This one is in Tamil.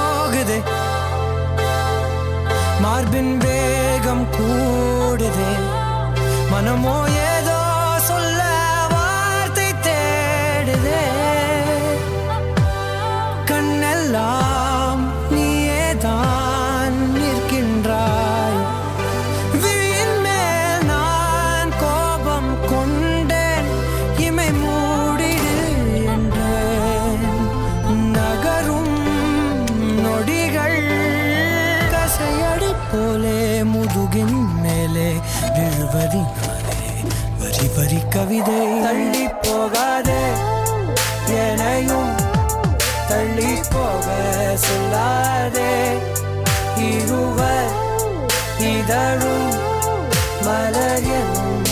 போகுதே மார்பின் வேகம் கூடுதே மனமோ ஏதோ சொல்ல வார்த்தை தேடுதே கண்ணெல்லாம் நீயேதான் நிற்கின்றாய் விழியின் மேல் நான் கோபம் கொண்டேன் இமை மூடிடு என்றேன் நகரும் நொடிகள் கசையடி போலே முதுகின் மேலே விழுவதினாலே வரி வரி கவிதை தள்ளி போகாதே எனையும் தள்ளி போக சொல்லாதே இருவர் இதழும் மலர் என்னும்